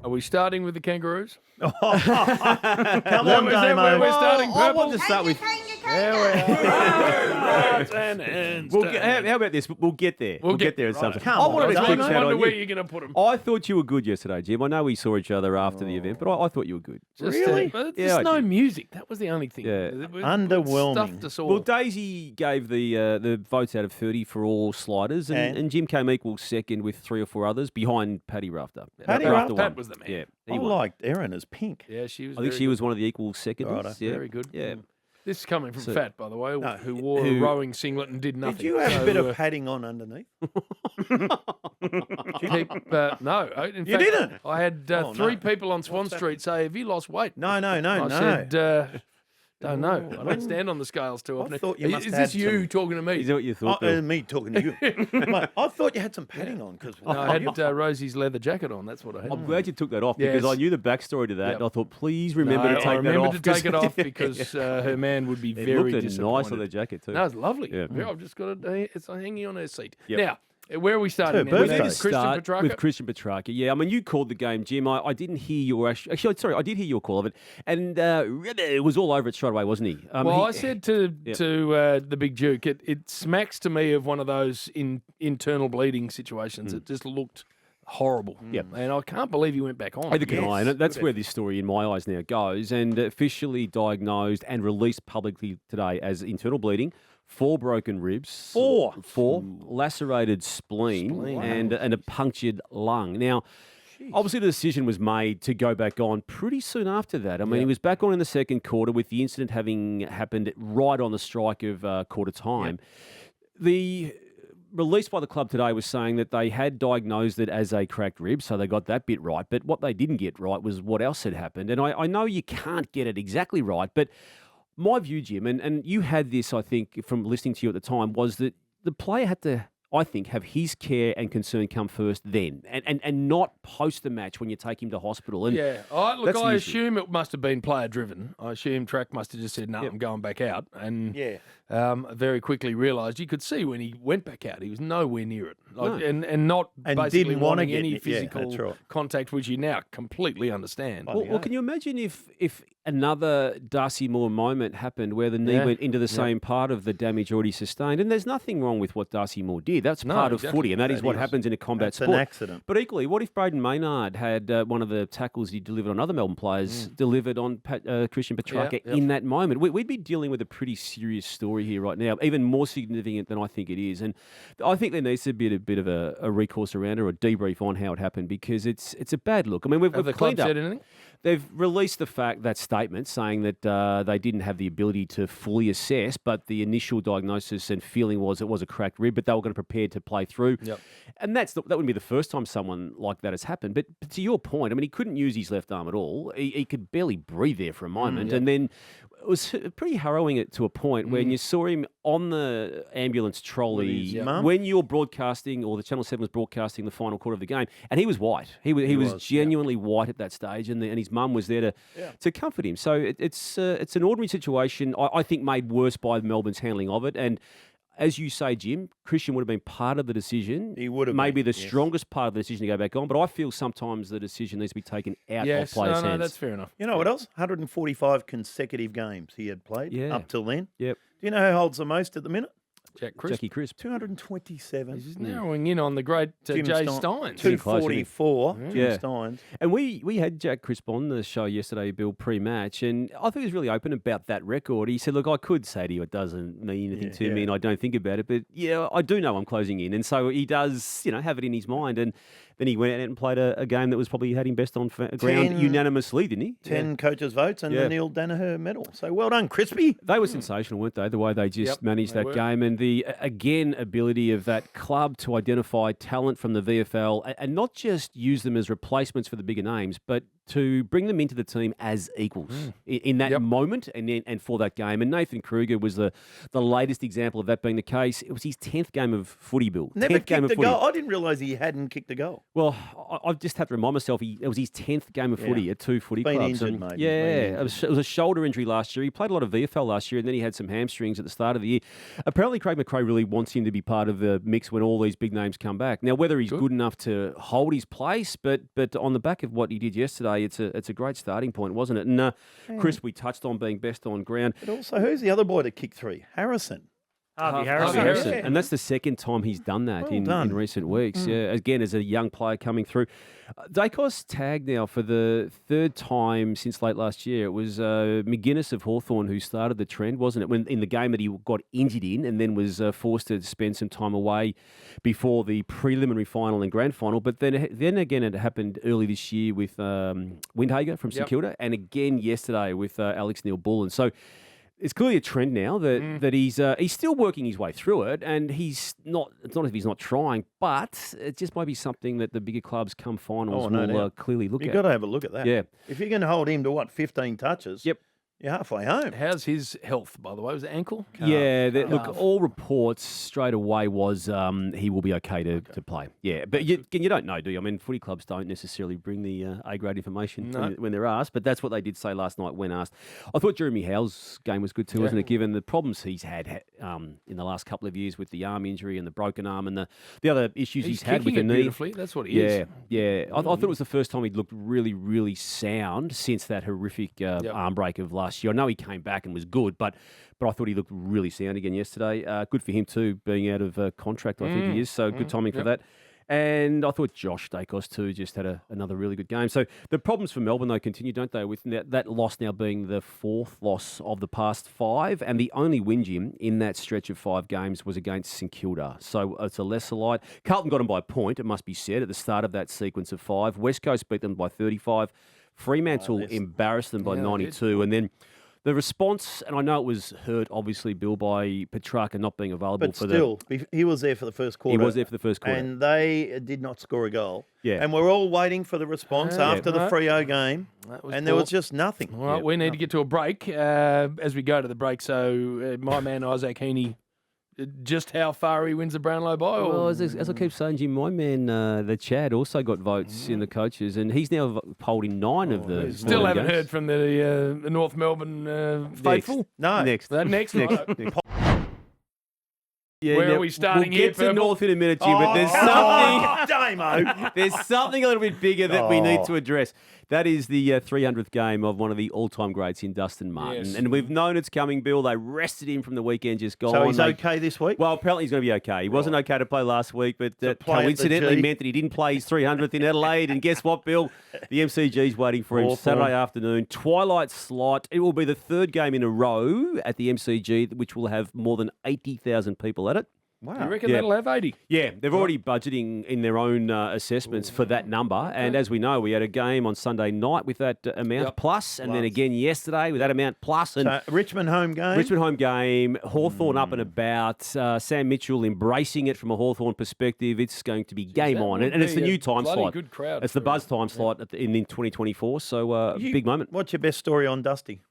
Are we starting with the Kangaroos? Come on, Damo. We're starting I purple. want to start with. There we are. How about this? We'll get there. We'll get there at some point. Come I on, wanted to Damo. quick I shout wonder on where you. you're going to put them. I thought you were good yesterday, Jim. I know we saw each other after the event, but I thought you were good. Really? But Yeah, there's I no did. music. That was the only thing. Yeah. Underwhelming. Stuffed us all. Well, Daisy gave the votes out of 30 for all sliders, and Jim came equal second with 3 or 4 others behind Paddy Rafter. Paddy Rafter Rafter won. was the man. Yeah, I he won. liked Erin as pink. Yeah, she was. I think very she good. was one of the equal seconds. Righto. Yeah. Very good. Yeah. This is coming from So- Fat, by the way, No, who wore a rowing singlet and did nothing. Did you have So, a bit of padding on underneath? no, in You fact, didn't? I had Oh, 3 no. people on Swan Street say, "Have you lost weight?" No. I said, "Don't know. I don't stand on the scales too often." thought you must Is have this you some- talking to me? Is that what you thought, Bill? Me talking to you. Mate, I thought you had some padding on because No, I had Rosie's leather jacket on. That's what I had. I'm glad you took that off because Yes. I knew the backstory to that, Yep. and I thought, please remember to No, take I that remembered off. to take it off because her man would be It very looked disappointed. nice on the jacket too. No, it's lovely. Yeah. Yeah, I've just got it. It's hanging on her seat. Yep. Now, where are we starting? Her now? birthday. Christian Start Petracca? with Christian Petracca. Yeah, I mean, you called the game, Jim. I didn't hear your I did hear your call of it, and it was all over it straight away, wasn't he? I said to the Big Duke, it smacks to me of one of those internal bleeding situations. It just looked horrible. Yep. And I can't believe he went back on. Neither can I, and that's where this story, in my eyes, now goes. And officially diagnosed and released publicly today as internal bleeding, 4 broken ribs, 4 lacerated spleen, and a punctured lung. Now, obviously, the decision was made to go back on pretty soon after that. I mean, he was back on in the second quarter with the incident having happened right on the strike of quarter time. The release by the club today was saying that they had diagnosed it as a cracked rib, so they got that bit right. But what they didn't get right was what else had happened. And I know you can't get it exactly right, but my view, Jim, and you had this, I think, from listening to you at the time, was that the player had to, I think, have his care and concern come first then, and not post the match when you take him to hospital. And Yeah. Look, that's the I issue. assume it must have been player-driven. I assume Track must have just said, no, I'm going back out. And very quickly realised you could see when he went back out, he was nowhere near it. Like, and not And basically didn't wanna wanting get any it. Yeah, physical that's right. contact, which you now completely understand. Well, can you imagine if another Darcy Moore moment happened where the knee went into the same part of the damage already sustained? And there's nothing wrong with what Darcy Moore did. That's part of footy, and that is what happens in a combat That's sport. an accident. But equally, what if Braden Maynard had one of the tackles he delivered on other Melbourne players delivered on Christian Petracca in that moment? We'd be dealing with a pretty serious story here right now, even more significant than I think it is. And I think there needs to be a bit of a recourse around it or a debrief on how it happened because it's a bad look. I mean, we've Have the club cleaned up. said anything? They've released that statement saying that they didn't have the ability to fully assess, but the initial diagnosis and feeling was it was a cracked rib, but they were going to prepare to play through. Yep. And that wouldn't be the first time someone like that has happened. But to your point, I mean, he couldn't use his left arm at all. He could barely breathe there for a moment. And then it was pretty harrowing to a point when you saw him on the ambulance trolley when you're broadcasting, or the Channel 7 was broadcasting the final quarter of the game, and he was white. He was genuinely white at that stage, and his mum was there to comfort him. So it's an ordinary situation, I think, made worse by Melbourne's handling of it. And as you say, Jim, Christian would have been part of the decision. He would have maybe been, the strongest part of the decision to go back on. But I feel sometimes the decision needs to be taken out of players' hands. That's fair enough. You know what else? 145 consecutive games he had played up till then. Yep. Do you know who holds the most at the minute? Jackie Crisp. 227. He's narrowing in on the great Jim Jay Stein- Steins. 244. Jim Yeah. Steins. And we had Jack Crisp on the show yesterday, Bill, pre-match, and I think he was really open about that record. He said, look, I could say to you it doesn't mean anything to me and I don't think about it, but I do know I'm closing in. And so he does, have it in his mind. And then he went out and played a game that was probably had him best on ground unanimously, didn't he? 10 coaches' votes and the Neil Danaher medal. So well done, Crispy. They were sensational, weren't they? The way they just managed that game, and the ability of that club to identify talent from the VFL and not just use them as replacements for the bigger names, but to bring them into the team as equals in that moment and for that game. And Nathan Kruger was the latest example of that being the case. It was his 10th game of footy, Bill. Never 10th game kicked of a footy. goal. I didn't realise he hadn't kicked a goal. Well, I just have to remind myself, it was his 10th game of footy at 2 footy Been clubs. injured, mate. Yeah, it was a shoulder injury last year. He played a lot of VFL last year, and then he had some hamstrings at the start of the year. Apparently, Craig McRae really wants him to be part of the mix when all these big names come back. Now, whether he's good enough to hold his place, but on the back of what he did yesterday, it's a great starting point, wasn't it? And Chris, we touched on being best on ground. But also, who's the other boy to kick 3? Harrison. Harvey Harvey Harrison. Harrison. Yeah. And that's the second time he's done that Well in done. recent weeks. Yeah, again, as a young player coming through. Dacos tagged now for the third time since late last year. It was McGuinness of Hawthorn who started the trend, wasn't it? When in the game that he got injured in and then was forced to spend some time away before the preliminary final and grand final. But then again, it happened early this year with Windhager from St Kilda, and again yesterday with Alex Neil-Bullen. So it's clearly a trend now that he's still working his way through it, and he's not. It's not as if he's not trying, but it just might be something that the bigger clubs come finals will clearly look at. You've got to have a look at that. Yeah. If you're going to hold him to 15 touches, Yep. you're halfway home. How's his health, by the way? Was it ankle? Look, all reports straight away was he will be okay to play. Yeah, but you don't know, do you? I mean, footy clubs don't necessarily bring the A-grade information when they're asked, but that's what they did say last night when asked. I thought Jeremy Howe's game was good too, wasn't it, given the problems he's had in the last couple of years with the arm injury and the broken arm and the other issues he's had with the knee. Beautifully. That's what he is. Yeah. I thought it was the first time he'd looked really, really sound since that horrific arm break of last year. I know he came back and was good, but I thought he looked really sound again yesterday. Good for him too, being out of contract, I think he is. So good timing for that. And I thought Josh Dacos too just had another really good game. So the problems for Melbourne, though, continue, don't they? With that loss now being the fourth loss of the past 5, and the only win, Jim, in that stretch of 5 games was against St Kilda. So it's a lesser light. Carlton got them by a point, it must be said, at the start of that sequence of 5. West Coast beat them by 35. Fremantle embarrassed them by 92. And then the response, and I know it was hurt, obviously, Bill, by Petracca not being available But still, he was there for the first quarter. He was there for the first quarter. And they did not score a goal. Yeah. And we're all waiting for the response after the Freo game. There was just nothing. All right, we need to get to a break as we go to the break. So my man Isaac Heaney, just how far he wins the Brownlow by? Or? Well, as I keep saying, Jim, my man, the Chad, also got votes in the coaches, and he's now polled in 9 of the. Still haven't heard from the North Melbourne faithful. No. Next. Next. Yeah, Where are we starting we'll here, get to Purple? North in a minute, Jim, but there's something. Damo. There's something a little bit bigger that we need to address. That is the 300th game of one of the all-time greats in Dustin Martin. Yes. And we've known it's coming, Bill. They rested him from the weekend just gone. So he's okay this week? Well, apparently he's going to be okay. He wasn't okay to play last week, but that play at the coincidentally G. meant that he didn't play his 300th in Adelaide. And guess what, Bill? The MCG's waiting for him Hawthorn. Saturday afternoon. Twilight slot. It will be the 3rd game in a row at the MCG, which will have more than 80,000 people at it. You reckon that'll have 80? Yeah, they're already budgeting in their own assessments for that number. And as we know, we had a game on Sunday night with that amount plus, and then again yesterday with that amount plus. And So, Richmond home game. Hawthorn up and about. Sam Mitchell embracing it from a Hawthorn perspective. It's going to be game that on. would And it's the be new a time bloody slot. good crowd It's the for buzz it. time slot in 2024. So big moment. What's your best story on Dusty?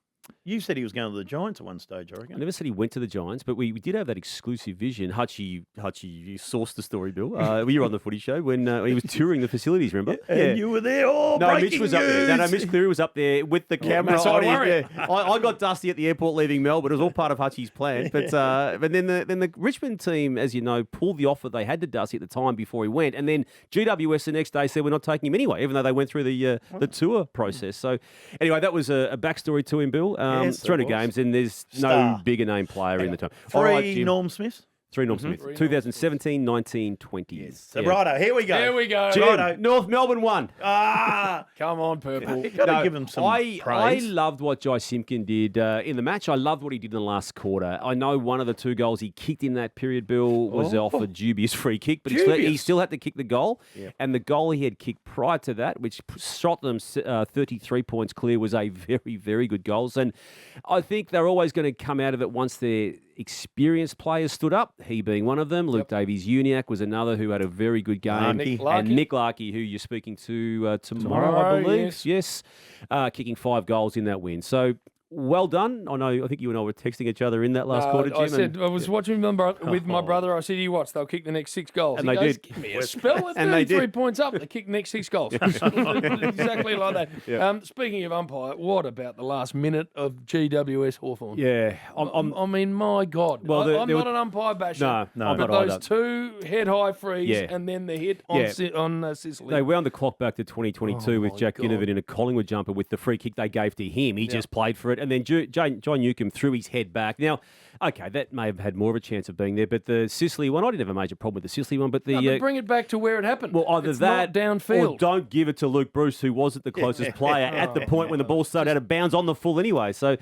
You said he was going to the Giants at one stage, I reckon. I never said he went to the Giants, but we did have that exclusive vision. Hutchie, you sourced the story, Bill. You were on the footy show when he was touring the facilities, remember? And you were there. Mitch was up there. No, Mitch Cleary was up there with the camera that's not on him. worried. Yeah. I got Dusty at the airport leaving Melbourne. It was all part of Hutchie's plan. But then the Richmond team, as you know, pulled the offer they had to Dusty at the time before he went. And then GWS the next day said we're not taking him anyway, even though they went through the tour process. So anyway, that was a backstory to him, Bill. Yes, 300 it was. games, and there's Star. no bigger name player in the time. 3 Jim. Norm Smiths. 3 Norm Smith. 2017, 19, 20. Yes. So, righto, here we go. There we go. Jim, Righto. North Melbourne won. Come on, Purple. You've got to give him some I praise. loved what Jai Simpkin did in the match. I loved what he did in the last quarter. I know one of the 2 goals he kicked in that period, Bill, was off a dubious free kick, but he still had to kick the goal. Yeah. And the goal he had kicked prior to that, which shot them 33 points clear, was a very, very good goal. And I think they're always going to come out of it once they're experienced players stood up, he being one of them. Luke Davies-Uniacke was another who had a very good game. And Nick Larkey, who you're speaking to tomorrow, I believe. Yes. Kicking 5 goals in that win. So well done. I think you and I were texting each other in that last quarter, Jim. I was watching with my brother. I said, you watch, they'll kick the next 6 goals. And he they goes, did. Give me a spell. At And they 33 did. points up, they kick the next 6 goals. Exactly like that. Yeah. Speaking of umpire, what about the last minute of GWS Hawthorn? Yeah. I mean, my God. Well, I'm not an umpire basher. No, but not those either. 2 head-high frees and then the hit on Sicily. They wound the clock back to 2022 with Jack Ginnivan in a Collingwood jumper with the free kick they gave to him. He just played for it. And then John Newcombe threw his head back. Now, okay, that may have had more of a chance of being there, but the Sicily one, I didn't have a major problem with the Sicily one, but but bring it back to where it happened. Well, either it's that not downfield. or don't give it to Luke Bruce, who was the closest player at the point when the ball started out of bounds on the full anyway. So,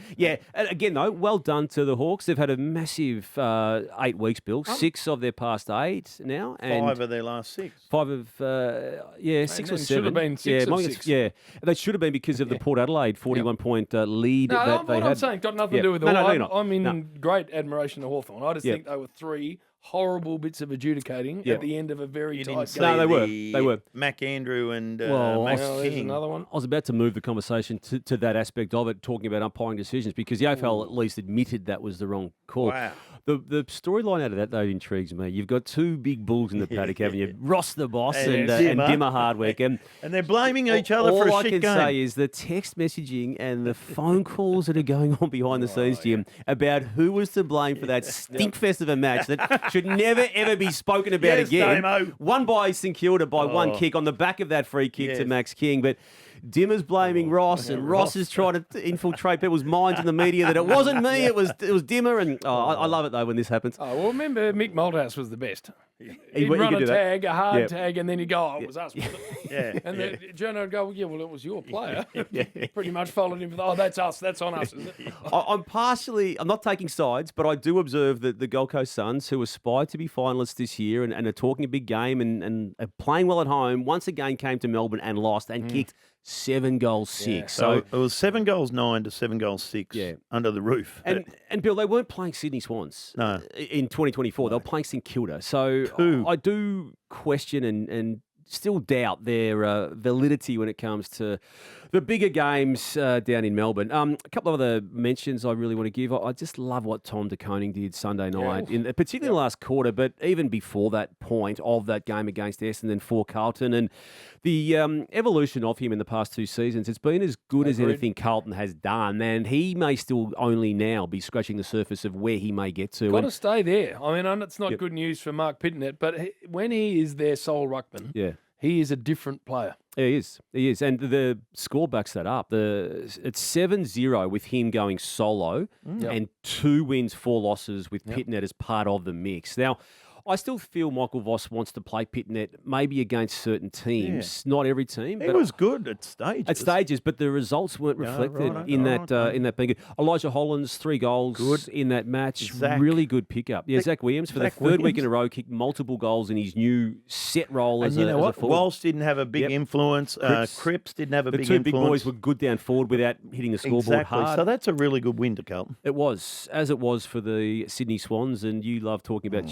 again, though, well done to the Hawks. They've had a massive 8 weeks, Bill. 6 of their past 8 now. And 5 of their last 6. 5 of, 6 or 7. Should have been 6 of 6. Yeah, they should have been because of the Port Adelaide 41-point lead that they had. I'm saying got nothing to do with the you're not. I'm in great admiration of Hawthorn. I just think they were 3 horrible bits of adjudicating at the end of a very tight game. No, they were. Mac Andrew and Max King. Another one. I was about to move the conversation to that aspect of it, talking about umpiring decisions, because the AFL at least admitted that was the wrong call. Wow. The storyline out of that, though, intrigues me. You've got 2 big bulls in the paddock, haven't you? Ross the Boss and Dimma Hardwick. And they're blaming each other for a shit game. All I can say is the text messaging and the phone calls that are going on behind the scenes, Jim, about who was to blame for that stinkfest of a match that should never, ever be spoken about again. Damo. Won by St Kilda by 1 kick on the back of that free kick to Max King. But Dimma's blaming Ross, and Ross is trying to infiltrate people's minds in the media that it wasn't me, it was Dimma. And I love it though when this happens. Oh, well, remember Mick Malthouse was the best. He'd He run could a do that. tag, a hard tag, and then he'd go, it was us. wasn't it?" Yeah. And the journo would go, well, it was your player. Pretty much followed him. That's us. That's on us, isn't it? I'm not taking sides, but I do observe that the Gold Coast Suns, who aspire to be finalists this year and are talking a big game and are playing well at home, once again came to Melbourne and lost and kicked 7 goals 6. Yeah. So it was 7 goals 9 to 7 goals 6 under the roof. And Bill, they weren't playing Sydney Swans in 2024. They were playing St Kilda. So I do question and still doubt their validity when it comes to the bigger games down in Melbourne. A couple of other mentions I really want to give. I just love what Tom de Koning did Sunday night, particularly in the last quarter, but even before that point of that game against Essendon for Carlton. And the evolution of him in the past 2 seasons, it's been as good as anything Carlton has done, and he may still only now be scratching the surface of where he may get to. Got to stay there. I mean, and it's not good news for Mark Pittonet, but when he is their sole ruckman, he is a different player. He is. And the score backs that up. It's 7-0 with him going solo and 2 wins, 4 losses with Pittonet as part of the mix. Now, I still feel Michael Voss wants to play Pittonet maybe against certain teams, not every team. It was good at stages. But the results weren't reflected in that being good. Elijah Hollands, 3 goals in that match. Really good pickup. Yeah, Zach Williams for the 3rd week in a row kicked multiple goals in his new set role as a forward. Walsh didn't have a big influence. Cripps didn't have a big influence. The 2 big boys were good down forward without hitting the scoreboard hard. So that's a really good win to Carlton. It was, as it was for the Sydney Swans, and you love talking about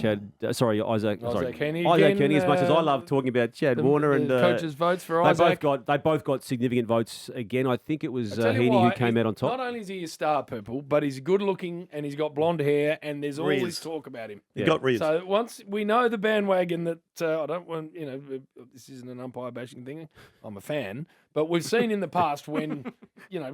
Isaac Kenny. Isaac Kenny, as much as I love talking about Chad Warner and coaches' votes for Isaac. They both got significant votes again. I think it was Heaney who came out on top. Not only is he a star purple, but he's good looking and he's got blonde hair, and there's all this talk about him. He got Riz. So once we know the bandwagon that I don't want, this isn't an umpire bashing thing. I'm a fan. But we've seen in the past when,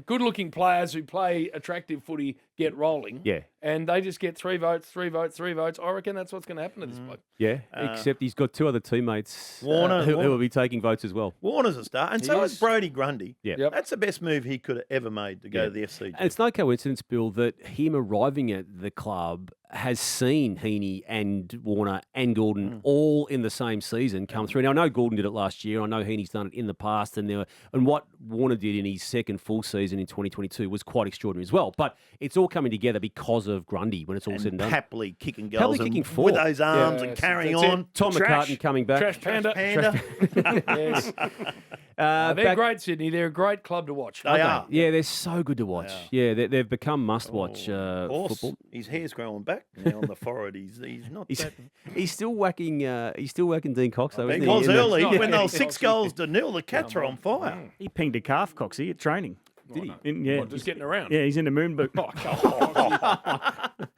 good-looking players who play attractive footy get rolling. Yeah. And they just get 3 votes, 3 votes, 3 votes. I reckon that's what's going to happen to this bloke. Yeah, except he's got 2 other teammates Warner, who will be taking votes as well. Warner's a star. And so is Brodie Grundy. Yeah. Yep. That's the best move he could have ever made to go to the SCG. And it's no coincidence, Bill, that him arriving at the club has seen Heaney and Warner and Gordon all in the same season come through. Now, I know Gordon did it last year. I know Heaney's done it in the past. And what Warner did in his 2nd full season in 2022 was quite extraordinary as well. But it's all coming together because of Grundy when it's all said and done. Happily kicking goals. Kicking 4. With those arms and carrying on. Tom McCartan coming back. Trash Panda. Yes. They're great, Sydney. They're a great club to watch. They are. Yeah, they're so good to watch. Yeah, they've become must-watch football. His hair's growing back now on the forehead. He's not that... He's still whacking Dean Cox, though, isn't he? He was early. When they were 6 goals to 0, the Cats are on fire. He pinged a calf, Coxie, at training. Did he? What, just getting around? Yeah, he's in the moon boot. Oh, come on.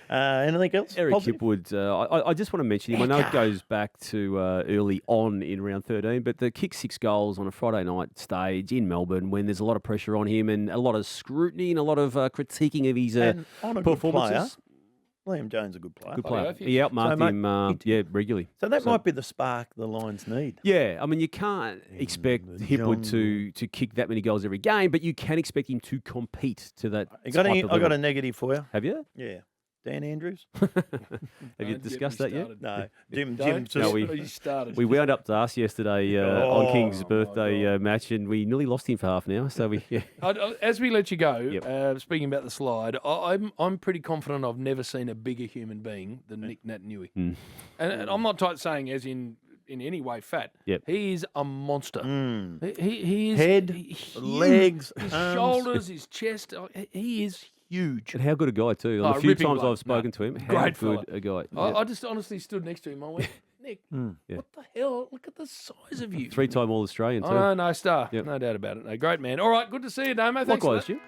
Anything else? Eric positive? Hipwood, I just want to mention him. I know it goes back to early on in round 13, but the kick 6 goals on a Friday night stage in Melbourne when there's a lot of pressure on him and a lot of scrutiny and a lot of critiquing of his And on a good player, performances. Liam Jones a good player. Good Oh, player. yeah, I think He so. outmarked him, regularly. So that might be the spark the Lions need. Yeah, I mean, you can't expect the Hipwood to kick that many goals every game, but you can expect him to compete to that. I got type of I got level. a negative for you. Have you? Yeah. Dan Andrews? Have you Don't get discussed me that yet? started. No. Jim. Don't. No, You started. We wound up to us yesterday on King's my birthday match, and we nearly lost him for half an hour. So we, yeah. As we let you go, Yep. speaking about the slide, I'm pretty confident I've never seen a bigger human being than Nick Naitanui. Mm. And I'm not saying as in any way fat. Yep. He is a monster. Mm. He is Head, huge. legs, his arms. shoulders, his chest. He is huge. And how good a guy too. Oh, The few ripping times bloke. I've spoken to him, how Great good fella. a guy. I just honestly stood next to him. I went, Nick, Yeah. what the hell? Look at the size of you. 3-time All-Australian too. Oh, no star. Yep. No doubt about it. No, great man. All right, good to see you, Damo. Thanks for Likewise, that. Jim.